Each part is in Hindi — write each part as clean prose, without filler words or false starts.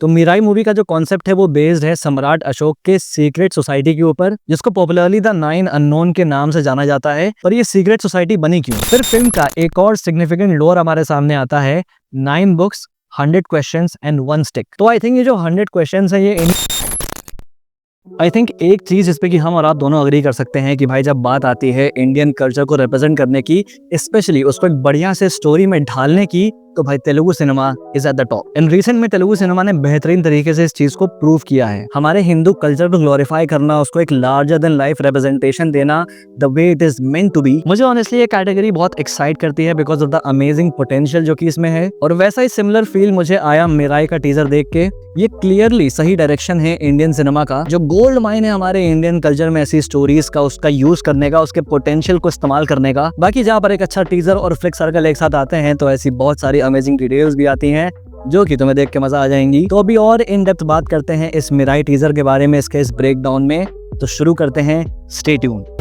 तो मिराई मूवी का जो कॉन्सेप्ट है वो बेस्ड है सम्राट अशोक के सीक्रेट सोसाइटी के ऊपर, जिसको पॉपुलरली द 9 अननोन के नाम से जाना जाता है। पर ये सीक्रेट सोसाइटी बनी क्यों? फिर फिल्म का एक और सिग्निफिकेंट लोर हमारे सामने आता है, 9 बुक्स, 100 क्वेश्चंस एंड 1 स्टिक। तो आई थिंक ये जो 100 क्वेश्चंस है ये आई थिंक एक चीज इस पे कि हम और आप दोनों अग्री कर सकते हैं कि भाई जब बात आती है इंडियन कल्चर को रिप्रेजेंट करने की, स्पेशली उसको एक बढ़िया से स्टोरी में ढालने की, तो भाई Telugu cinema is at the top. In recent में तेलुगु सिनेमा ने बेहतरीन तरीके से इस चीज को प्रूव किया है। हमारे हिंदू कल्चर को ग्लोरीफाई करना, उसको एक लार्जर देन लाइफ रिप्रेजेंटेशन देना the way it is meant to be. मुझे ऑनेस्टली ये कैटेगरी बहुत एक्साइट करती है because of the amazing potential जो कि इसमें है। और वैसा ही सिमिलर फील मुझे आया मिराई का टीजर देख के। ये क्लियरली सही डायरेक्शन है इंडियन सिनेमा का, जो गोल्ड माइन है हमारे इंडियन कल्चर में ऐसी स्टोरीज का, उसका यूज करने का, उसके पोटेंशियल को इस्तेमाल करने का। बाकी जहाँ पर एक अच्छा टीजर और फ्लिक सर्कल एक साथ आते हैं तो ऐसी बहुत सारी अमेजिंग डिटेल्स भी आती हैं जो कि तुम्हें देख के मजा आ जाएंगी। तो अभी और इन डेप्थ बात करते हैं इस मिराई टीजर के बारे में, इसके इस ब्रेकडाउन में। तो शुरू करते हैं, स्टे ट्यून्ड।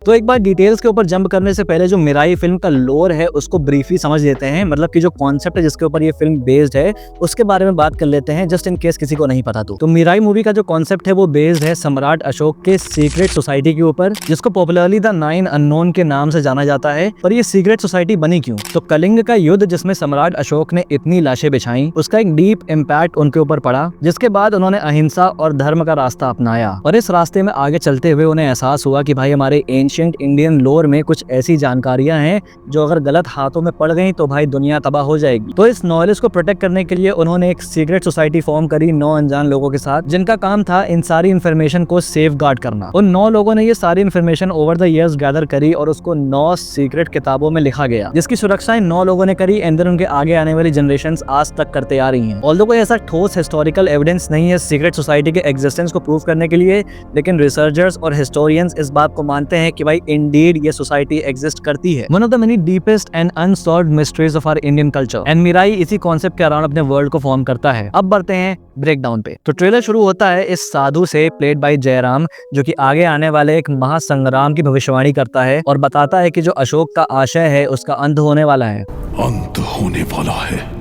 तो एक बार डिटेल्स के ऊपर जंप करने से पहले जो मिराई फिल्म का लोर है उसको ब्रीफली समझ लेते हैं। मतलब कि जो कॉन्सेप्ट है जिसके ऊपर ये फिल्म बेस्ड है उसके बारे में बात कर लेते हैं, जस्ट इन केस किसी को नहीं पता तो मिराई मूवी का जो कॉन्सेप्ट है वो बेस्ड है सम्राट अशोक के सीक्रेट सोसाइटी के ऊपर, जिसको पॉपुलरली द 9 अननोन के नाम से जाना जाता है। पर ये सीक्रेट सोसाइटी बनी क्यों? तो कलिंग का युद्ध जिसमें सम्राट अशोक ने इतनी लाशें बिछाई, उसका एक डीप इम्पैक्ट उनके ऊपर पड़ा, जिसके बाद उन्होंने अहिंसा और धर्म का रास्ता अपनाया। और इस रास्ते में आगे चलते हुए उन्हें एहसास हुआ कि भाई हमारे इंडियन लोर में कुछ ऐसी जानकारियां हैं जो अगर गलत हाथों में पड़ गई तो भाई दुनिया तबाह हो जाएगी। तो इस नॉलेज को प्रोटेक्ट करने के लिए उन्होंने एक सीक्रेट सोसाइटी फॉर्म करी 9 अनजान लोगों के साथ, जिनका काम था इन सारी इन्फॉर्मेशन को सेफ गार्ड करना। उन 9 लोगों ने ये सारी information over the years gather करी और उसको 9 सीक्रेट किताबों में लिखा गया, जिसकी सुरक्षा इन 9 लोगों ने करी एंड देन उनके आगे आने वाली जनरेशन आज तक करते आ रही है। ऑल्दो कोई ऐसा ठोस हिस्टोरिकल एविडेंस नहीं है सीक्रेट सोसाइटी के एग्जिस्टेंस को प्रूव करने के लिए, लेकिन रिसर्चर्स और हिस्टोरियंस इस बात को मानते हैं कि भाई इंडीड ये सोसाइटी एग्जिस्ट करती है। One of the many deepest and unsolved mysteries of our Indian culture, and Mirai इसी कॉन्सेप्ट के अराउंड अपने वर्ल्ड को फॉर्म करता है। अब बढ़ते हैं ब्रेकडाउन पे। तो ट्रेलर शुरू होता है इस साधु से, प्लेड बाय जयराम, जो कि आगे आने वाले एक महासंग्राम की भविष्यवाणी करता है और बताता है कि जो अशोक का आशय है उसका अंत होने वाला है। अंत होने वाला है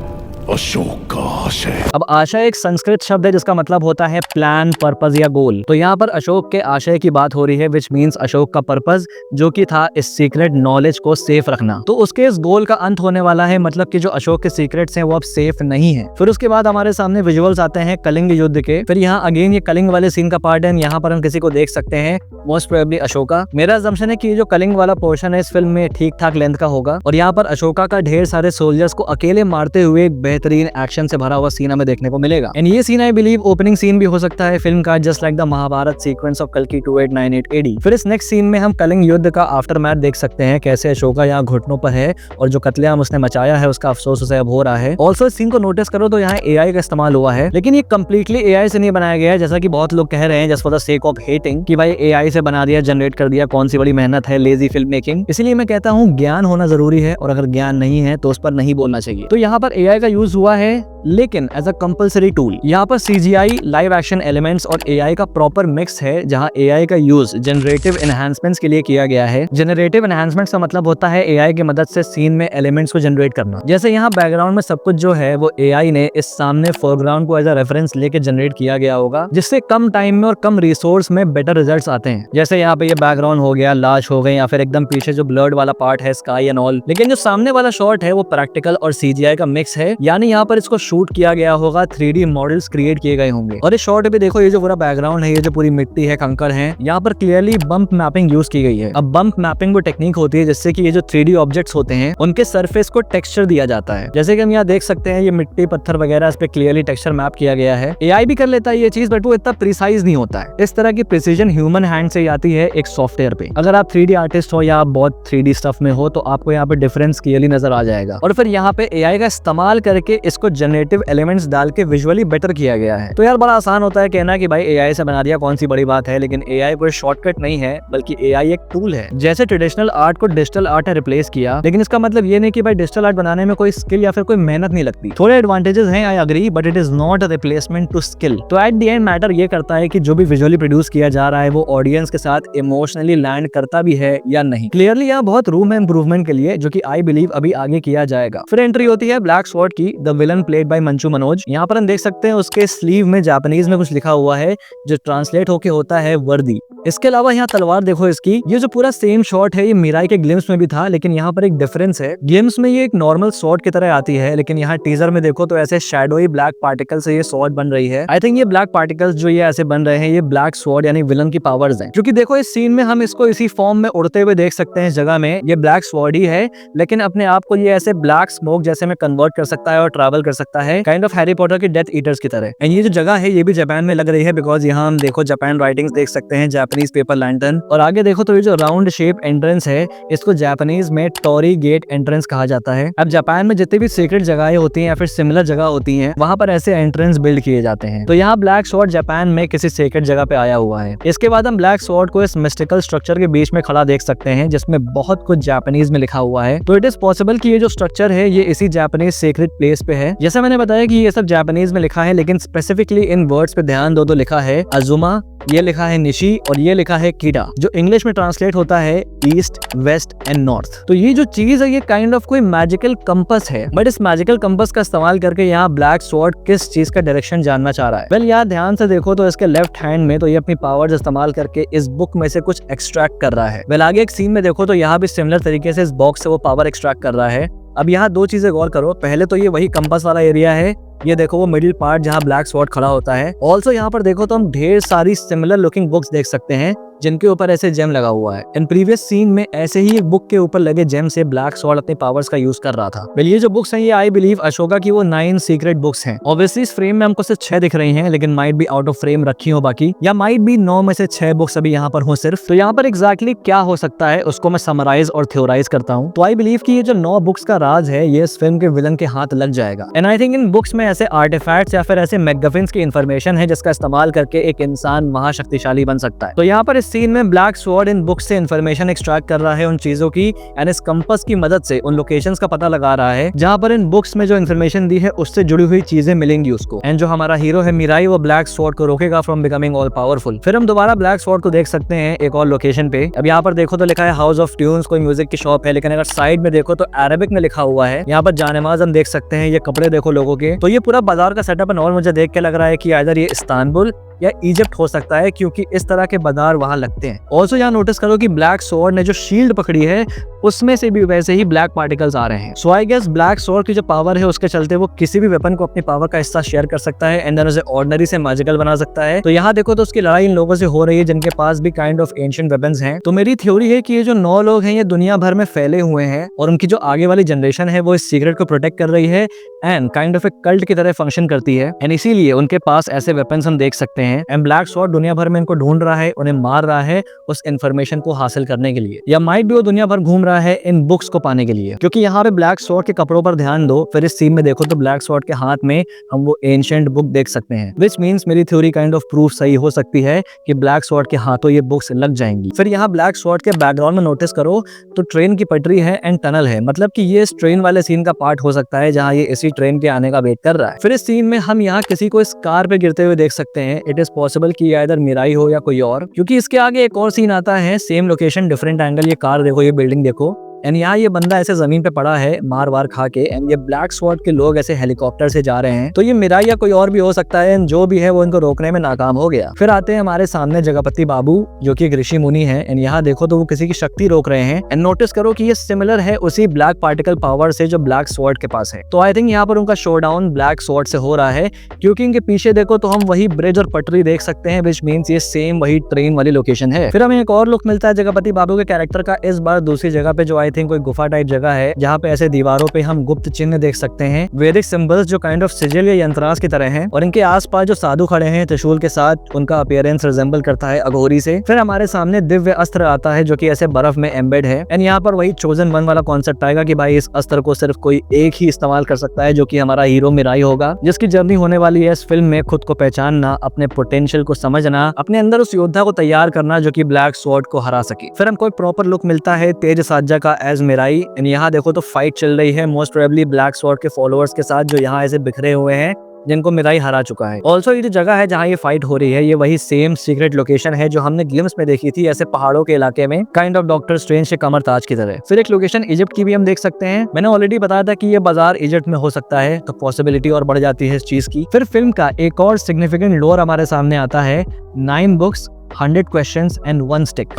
अशोक का आशय। अब आशय एक संस्कृत शब्द है जिसका मतलब होता है प्लान, पर्पस या गोल। तो यहाँ पर अशोक के आशय की बात हो रही है, विच मीन्स अशोक का पर्पस जो कि था इस सीक्रेट नॉलेज को सेफ रखना। तो उसके इस गोल का अंत होने वाला है, मतलब कि जो अशोक के सीक्रेट्स हैं वो अब सेफ नहीं है। फिर उसके बाद हमारे सामने विजुअल्स आते हैं कलिंग युद्ध के। फिर यहाँ अगेन ये कलिंग वाले सीन का पार्ट है, यहाँ पर हम किसी को देख सकते हैं, मोस्ट प्रोबेबली अशोका। मेरा असम्पशन है कि जो कलिंग वाला पोर्शन है इस फिल्म में ठीक ठाक लेंथ का होगा और यहाँ पर अशोका का ढेर सारे सोल्जर्स को अकेले मारते हुए बेहतरीन एक्शन से भरा हुआ सीन हमें देखने को मिलेगा। एंड ये scene I believe opening scene भी हो सकता है फिल्म का, just like the Mahabharata sequence of कल्कि 2898 AD। फिर इस नेक्स्ट सीन में हम कलिंग युद्ध का आफ्टर मैथ देख सकते हैं, कैसे अशोका यहाँ घुटनों पर है और जो कत्लेआम उसने मचाया है उसका अफसोस उसे अब हो रहा है। ऑल्सो इस सीन को नोटिस करो तो यहाँ AI का इस्तेमाल हुआ है, लेकिन ये कम्प्लीटली AI से नहीं बनाया गया है, जैसा कि बहुत लोग कह रहे हैं just for the sake of hating कि भाई AI से बना दिया, जनरेट कर दिया, कौन सी बड़ी मेहनत है, लेजी फिल्म मेकिंग। इसलिए मैं कहता हूँ ज्ञान होना जरूरी है और अगर ज्ञान नहीं है तो उस पर नहीं बोलना चाहिए। तो यहाँ पर AI का यूज हुआ है, लेकिन एज अ कंपलसरी टूल। यहाँ पर CGI, लाइव एक्शन एलिमेंट्स और AI का प्रॉपर मिक्स है, जहाँ AI का यूज जनरेटिव एनहांसमेंट्स के लिए किया गया है। जनरेटिव एनहांसमेंट्स का मतलब होता है AI की मदद से सीन में एलिमेंट्स को जनरेट करना। जैसे यहाँ बैकग्राउंड में सब कुछ जो है वो AI ने इस सामने फोरग्राउंड को एज अ रेफरेंस लेके जनरेट किया गया होगा, जिससे कम टाइम में और कम रिसोर्स में बेटर रिजल्ट्स आते हैं। जैसे यहाँ पे ये बैकग्राउंड हो गया, लाश हो गई, या फिर एकदम पीछे जो ब्लर्ड वाला पार्ट है, स्काई एंड ऑल। लेकिन जो सामने वाला शॉट है वो प्रैक्टिकल और CGI का मिक्स है, यानी यहाँ पर इसको शूट किया गया होगा, 3D मॉडल्स क्रिएट किए गए होंगे। और इस शॉट पे देखो ये जो पूरा बैकग्राउंड है, ये जो पूरी मिट्टी है, कंकड़ है, यहाँ पर क्लियरली बम्प मैपिंग यूज की गई है। अब बम्प मैपिंग वो टेक्निक होती है जिससे कि ये जो 3D ऑब्जेक्ट्स होते हैं उनके सरफेस को टेक्सचर दिया जाता है। जैसे कि हम यहाँ देख सकते हैं ये मिट्टी, पत्थर वगैरह, इस पे क्लियरली टेक्सचर मैप किया गया है। AI भी कर लेता है ये चीज, बट वो इतना प्रिसाइज नहीं होता है। इस तरह की प्रिसीजन ह्यूमन हैंड से आती है एक सॉफ्टवेयर पे। अगर आप 3D आर्टिस्ट हो या आप बहुत 3D स्टफ में हो तो आपको यहाँ पे डिफरेंस क्लियरली नजर आ जाएगा। और फिर यहाँ पे AI का इस्तेमाल करके इसको जनरेट क्रिएटिव एलिमेंट्स डाल के विजुअली बेटर किया गया है। तो यार बड़ा आसान होता है कहना कि भाई एआई से बना दिया, कौन सी बड़ी बात है, लेकिन एआई कोई शॉर्टकट नहीं है, बल्कि एआई एक टूल है। जैसे ट्रेडिशनल आर्ट को डिजिटल आर्ट ने रिप्लेस किया, लेकिन इसका मतलब ये नहीं कि भाई डिजिटल आर्ट बनाने में कोई स्किल या फिर कोई मेहनत नहीं लगती। थोड़े एडवांटेजेस हैं, I agree, but it is not a replacement to skill. तो एट द एंड मैटर ये करता है कि जो भी विजुअली प्रोड्यूस किया जा रहा है वो ऑडियंस के साथ इमोशनली लैंड करता भी है या नहीं। क्लियरली यहाँ बहुत रूम है इंप्रूवमेंट के लिए, जो कि आई बिलीव अभी आगे किया जाएगा। फिर एंट्री होती है ब्लैक स्वॉर्ड की, the villain played by मंचू Manoj. यहाँ पर हम देख सकते हैं उसके स्लीव में जापानीज में कुछ लिखा हुआ है जो ट्रांसलेट होके होता है वर्दी। इसके अलावा यहाँ तलवार देखो इसकी, ये जो पूरा सेम शॉट है ये मिराई के ग्लिम्स में भी था, लेकिन यहाँ पर एक डिफरेंस है। ग्लिम्स में ये एक नॉर्मल स्वॉर्ड की तरह आती है, लेकिन यहाँ टीजर में देखो तो ऐसे शैडोई ब्लैक पार्टिकल से ये स्वॉर्ड बन रही है। आई थिंक ये ब्लैक पार्टिकल्स जो ये ऐसे बन रहे हैं ये ब्लैक स्वॉर्ड यानी विलन की पावर्स हैं, क्योंकि देखो इस सीन में हम इसको इसी फॉर्म में उड़ते हुए देख सकते हैं। इस जगह में ये ब्लैक स्वॉर्ड ही है, लेकिन अपने आप को ये ऐसे ब्लैक स्मोक जैसे में कन्वर्ट कर सकता है और ट्रैवल कर सकता है, काइंड ऑफ हैरी पॉटर की डेथ ईटर्स की तरह। एंड ये जो जगह है ये भी जापान में लग रही है, बिकॉज यहाँ हम देखो जापान राइटिंग्स देख सकते हैं, जापानीज पेपर लैंटर्न। और आगे देखो तो ये जो राउंड शेप एंट्रेंस है इसको जापानीज में टोरी गेट एंट्रेंस कहा जाता है। अब जापान में जितनी भी सीक्रेट जगहें होती हैं या फिर सिमिलर जगह होती हैं वहां पर ऐसे एंट्रेंस बिल्ड किए जाते हैं। तो यहाँ ब्लैक स्वॉर्ड जापान में किसी सीक्रेट जगह पे आया हुआ है। इसके बाद हम ब्लैक स्वॉर्ड को इस मिस्टिकल स्ट्रक्चर के बीच में खड़ा देख सकते हैं जिसमें बहुत कुछ जापानीज में लिखा हुआ है। तो इट इज पॉसिबल कि ये जो स्ट्रक्चर है ये इसी जापानीज सीक्रेट प्लेस पे है। जैसा मैंने बताया कि ये सब जापानीज में लिखा है, लेकिन स्पेसिफिकली इन वर्ड्स पे ध्यान दो तो लिखा है अजुमा, ये लिखा है निशी और ये लिखा है कीडा, जो इंग्लिश में ट्रांसलेट होता है ईस्ट, वेस्ट एंड नॉर्थ। तो ये जो चीज है ये काइंड ऑफ कोई मैजिकल कंपस है, बट इस मैजिकल कंपस का इस्तेमाल करके यहाँ ब्लैक स्वॉर्ड किस चीज का डायरेक्शन जानना चाह रहा है। वेल यहाँ ध्यान से देखो तो इसके लेफ्ट हैंड में तो ये अपनी पावर्स इस्तेमाल करके इस बुक में से कुछ एक्सट्रैक्ट कर रहा है। वेल आगे एक सीन में देखो तो यहाँ भी सिमिलर तरीके से इस बॉक्स से वो पावर एक्सट्रैक्ट कर रहा है। अब यहाँ दो चीजें गौर करो, पहले तो ये वही कंपास वाला एरिया है, ये देखो वो मिडिल पार्ट जहाँ ब्लैक स्वॉर्ड खड़ा होता है। ऑल्सो यहाँ पर देखो तो हम ढेर सारी सिमिलर लुकिंग बुक्स देख सकते हैं जिनके ऊपर ऐसे जेम लगा हुआ है। इन प्रीवियस सीन में ऐसे ही एक बुक के ऊपर लगे जेम से ब्लैक स्वॉर्ड अपने पावर्स का यूज कर रहा था। वेल ये जो बुक्स हैं ये आई बिलीव अशोका की वो 9 सीक्रेट बुक्स हैं। ऑब्वियसली इस फ्रेम में हमको सिर्फ 6 दिख रही हैं, लेकिन माइट भी आउट ऑफ फ्रेम रखी हो बाकी, या माइट भी 9 में से 6 बुक्स अभी यहाँ पर हो सिर्फ। तो यहाँ पर एग्जैक्टली क्या हो सकता है उसको मैं समराइज और थ्योराइज करता हूँ। तो आई बिलीव की ये जो 9 बुक्स का राज है ये इस फिल्म के विलन के हाथ लग जाएगा। And I think in books में ऐसे आर्टिफैक्ट्स या फिर ऐसे मैकगफिन्स की इन्फॉर्मेशन है जिसका इस्तेमाल करके एक इंसान महाशक्तिशाली बन सकता है। तो यहाँ पर इस सीन में ब्लैक स्वॉर्ड इन बुक्स से इन्फॉर्मेशन एक्सट्रैक्ट कर रहा है उन चीजों की, एंड इस कंपास की मदद से उन लोकेशंस का पता लगा रहा है जहां पर इन बुक्स में जो इन्फॉर्मेशन दी है उससे जुड़ी हुई चीजें मिलेंगी उसको। एंड जो हमारा हीरो है मिराई वो ब्लैक स्वॉर्ड को रोकेगा फ्रॉम बिकमिंग ऑल पावरफुल। फिर हम दोबारा ब्लैक स्वॉर्ड को देख सकते हैं एक और लोकेशन पे। अब यहाँ पर देखो तो लिखा है हाउस ऑफ ट्यून्स, कोई म्यूजिक की शॉप है, लेकिन अगर साइड में देखो तो अरेबिक में लिखा हुआ है। यहाँ पर जानेमाज हम देख सकते हैं, ये कपड़े देखो लोगों के। तो ये पूरा बाजार का सेटअप है और मुझे देख के लग रहा है कि इधर ये इस्तांबुल या इजिप्ट हो सकता है, क्योंकि इस तरह के बाजार वहां लगते हैं। ऑल्सो यहाँ नोटिस करो कि ब्लैक स्वॉर्ड ने जो शील्ड पकड़ी है उसमें से भी वैसे ही ब्लैक पार्टिकल्स आ रहे हैं। सो आई गेस ब्लैक स्वॉर्ड की जो पावर है उसके चलते वो किसी भी वेपन को अपनी पावर का हिस्सा शेयर कर सकता है एंड देन उसे ऑर्डिनरी से मैजिकल बना सकता है। तो यहाँ देखो तो उसकी लड़ाई इन लोगों से हो रही है जिनके पास भी काइंड ऑफ एंशिएंट वेपन्स हैं। तो मेरी थ्योरी है कि ये जो 9 लोग हैं ये दुनिया भर में फैले हुए हैं और उनकी जो आगे वाली जनरेशन है वो इस सीक्रेट को प्रोटेक्ट कर रही है एंड काइंड ऑफ एक कल्ट की तरह फंक्शन करती है, एंड इसीलिए उनके पास ऐसे वेपन्स हम देख सकते हैं। एंड ब्लैक स्वॉर्ड दुनिया भर में इनको ढूंढ रहा है, उन्हें मार रहा है उस इन्फॉर्मेशन को हासिल करने के लिए, या माइट भी वो दुनिया भर घूम रहा है इन बुक्स को पाने के लिए। क्योंकि यहाँ पे ब्लैक स्वॉर्ड के कपड़ों पर ध्यान दो, फिर इस सीन में देखो तो ब्लैक स्वॉर्ड के हाथ में हम वो एंशिएंट बुक देख सकते हैं, विच मीन्स मेरी थ्योरी काइंड ऑफ प्रूफ सही हो सकती है कि ब्लैक स्वॉर्ड के हाथों ये बुक्स लग जाएंगी। फिर यहाँ ब्लैक स्वॉर्ड के बैकग्राउंड में नोटिस करो तो ट्रेन की पटरी है एंड टनल है, मतलब कि ये इस ट्रेन वाले सीन का पार्ट हो सकता है जहाँ ये इसी ट्रेन के आने का वेट कर रहा है। फिर इस सीन में हम यहाँ किसी को इस कार पे गिरते हुए देख सकते हैं। इट इज पॉसिबल कि ये इधर मिराई हो या कोई और, क्योंकि इसके आगे एक और सीन आता है, सेम लोकेशन डिफरेंट एंगल, ये कार देखो, ये बिल्डिंग देखो, एंड यहाँ ये बंदा ऐसे जमीन पे पड़ा है मार वार खा के, एंड ये ब्लैक स्वॉर्ड के लोग ऐसे हेलीकॉप्टर से जा रहे हैं। तो ये मिराई या कोई और भी हो सकता है, एंड जो भी है वो इनको रोकने में नाकाम हो गया। फिर आते हैं हमारे सामने जगपति बाबू जो कि एक ऋषि मुनि है, एंड यहाँ देखो तो वो किसी की शक्ति रोक रहे हैं, एंड नोटिस करो कि ये सिमिलर है उसी ब्लैक पार्टिकल पावर से जो ब्लैक स्वॉर्ड के पास है। तो आई थिंक यहाँ पर उनका शोडाउन ब्लैक स्वॉर्ड से हो रहा है, क्योंकि इनके पीछे देखो तो हम वही ब्रिज और पटरी देख सकते हैं, विच मीन्स ये सेम वही ट्रेन वाली लोकेशन है। फिर हमें एक और लुक मिलता है जगपति बाबू के कैरेक्टर का, इस बार दूसरी जगह पे जो आई थिंक कोई गुफा टाइप जगह है जहाँ पे ऐसे दीवारों पे हम गुप्त चिन्ह देख सकते हैं, वैदिक सिंबल्स जो काइंड ऑफ सिजिल या यंत्रांश की तरह हैं, और इनके आसपास जो साधु खड़े हैं त्रिशूल के साथ, उनका अपीयरेंस रिजेंबल करता है अघोरी से। फिर हमारे सामने दिव्य अस्त्र आता है जो कि ऐसे बर्फ में एम्बेड है, एंड यहाँ पर वही चोजन वन वाला कॉन्सेप्ट आएगा कि भाई इस अस्त्र को सिर्फ कोई एक ही इस्तेमाल कर सकता है, जो कि हमारा हीरो मिराई होगा, जिसकी जर्नी होने वाली है इस फिल्म में खुद को पहचानना, अपने पोटेंशियल को समझना, अपने अंदर उस योद्धा को तैयार करना जो कि ब्लैक स्वॉर्ड को हरा सके। फिर हमको एक प्रॉपर लुक मिलता है तेज साजा का एज मिराई, एंड यहाँ देखो तो फाइट चल रही है मोस्ट प्रोबेबली ब्लैक स्वॉर्ड के फॉलोअर्स के साथ जो यहाँ ऐसे बिखरे हुए हैं, जिनको मिराई हरा चुका है। ऑल्सो ये जो जगह है जहाँ ये फाइट हो रही है, ये वही सेम सीक्रेट लोकेशन है जो हमने ग्लिम्स में देखी थी, ऐसे पहाड़ों के इलाके में, काइंड ऑफ डॉक्टर स्ट्रेंज के कमर ताज की तरह। फिर एक लोकेशन इजिप्ट की भी हम देख सकते हैं। मैंने ऑलरेडी बताया था कि ये बाजार इजिप्ट में हो सकता है, तो पॉसिबिलिटी और बढ़ जाती है इस चीज की। फिर फिल्म का एक और सिग्निफिकेंट लोर हमारे सामने आता है, 9 books 100 questions and 1 stick.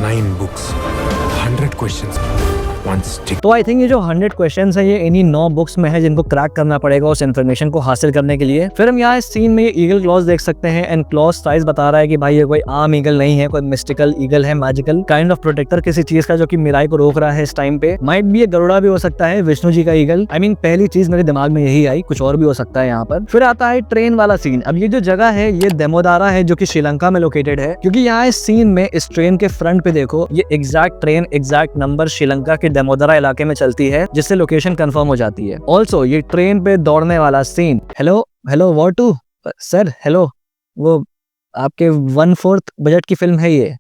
9 books, 100 questions, 1 stick. तो आई थिंक ये जो 100 क्वेश्चंस है ये इन्हीं 9 बुक्स में है जिनको क्रैक करना पड़ेगा उस इन्फॉर्मेशन को हासिल करने के लिए। फिर हम यहाँ इस सीन में ये ईगल क्लॉज देख सकते हैं, एंड क्लॉज साइज बता रहा है कि भाई ये कोई आम ईगल नहीं है, कोई मिस्टिकल ईगल है, मैजिकल काइंड ऑफ प्रोटेक्टर किसी चीज का जो कि मिराई को रोक रहा है इस टाइम पे। माइट भी ये गरुड़ा भी हो सकता है, विष्णु जी का ईगल। आई मीन पहली चीज मेरे दिमाग में यही आई, कुछ और भी हो सकता है यहाँ पर। फिर आता है ट्रेन वाला सीन। अब ये जो जगह है ये देमोदारा है जो कि श्रीलंका में लोकेटेड है, क्योंकि यहाँ इस सीन में इस ट्रेन के फ्रंट पे देखो ये exact train exact number Sri Lanka के देमोदारा इलाके में चलती है, जिससे लोकेशन कंफर्म हो जाती है। ऑल्सो ये ट्रेन पे दौड़ने वाला scene, hello what to sir, hello, वो आपके 1/4 बजट की फिल्म है ये,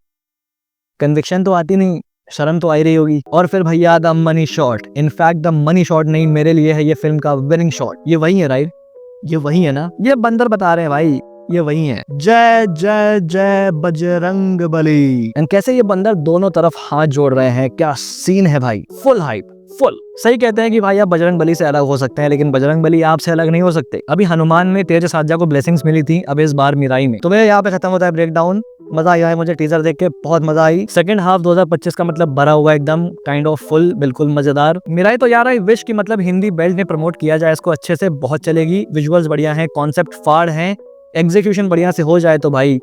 कन्विक्शन तो आती नहीं, शर्म तो आ रही होगी। और फिर भैया the money shot, in fact the money shot नहीं मेरे लिए है ये फिल्म का विनिंग शॉट। ये वही है राइट, ये वही है ना, ये बंदर बता रहे हैं भाई, ये वही है। जय जय जय बजरंग बली। एंड कैसे ये बंदर दोनों तरफ हाथ जोड़ रहे हैं, क्या सीन है भाई, फुल हाइप, फुल। सही कहते हैं कि भाई आप बजरंग बली से अलग हो सकते हैं, लेकिन बजरंग बली आपसे अलग नहीं हो सकते। अभी हनुमान में तेज साजा को ब्लेसिंग्स मिली थी, अब इस बार मिराई में। तो मेरे यहाँ पे खत्म होता है ब्रेक डाउन। मजा आया है मुझे, टीजर देख के बहुत मजा आई। सेकंड हाफ 2025 का मतलब भरा हुआ एकदम काइंड ऑफ फुल, बिल्कुल मजेदार। मिराई तो यार आई विश की मतलब हिंदी बेल्ट में प्रमोट किया जाए इसको अच्छे से, बहुत चलेगी। विजुअल्स बढ़िया है, कॉन्सेप्ट फाड़ है, एग्जीक्यूशन बढ़िया से हो जाए तो भाई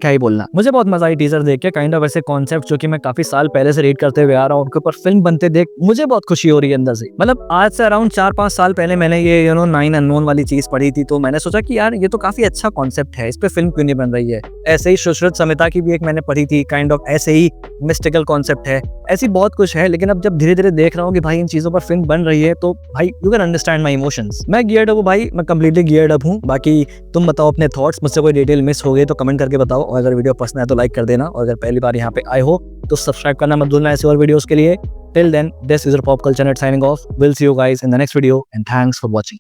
क्या ही बोलना। मुझे बहुत मजा आई टीजर देख के, काइंड ऑफ ऐसे कॉन्सेप्ट जो कि मैं काफी साल पहले से रीड करते हुए आ रहा हूँ, उनके ऊपर फिल्म बनते देख मुझे बहुत खुशी हो रही है अंदर से। मतलब आज से अराउंड 4-5 साल पहले मैंने ये 9 अननोन वाली चीज पढ़ी थी, तो मैंने सोचा कि यार ये तो काफी अच्छा कॉन्सेप्ट है, इस पे फिल्म क्यों नहीं बन रही है। ऐसे ही सुश्रुत समिता की भी एक मैंने पढ़ी थी, काइंड ऑफ ऐसे ही मिस्टिकल कॉन्सेप्ट है, ऐसी बहुत कुछ है। लेकिन अब जब धीरे धीरे देख रहा हूँ कि भाई इन चीजों पर फिल्म बन रही है, तो भाई you can understand my emotions. मैं गियर्ड अप हूँ भाई, मैं कंप्लीटली गियर्ड अप हूँ। बाकी तुम बताओ अपने थॉट्स, मुझसे कोई डिटेल मिस हो गई तो कमेंट करके बताओ, और अगर वीडियो पसंद है तो लाइक कर देना, और अगर पहली बार यहाँ पे आए हो तो सब्सक्राइब करना मत भूलना ऐसे और वीडियोस के लिए। Till then, this is your pop culture net signing off. Will see you guys in the next video and thanks for watching.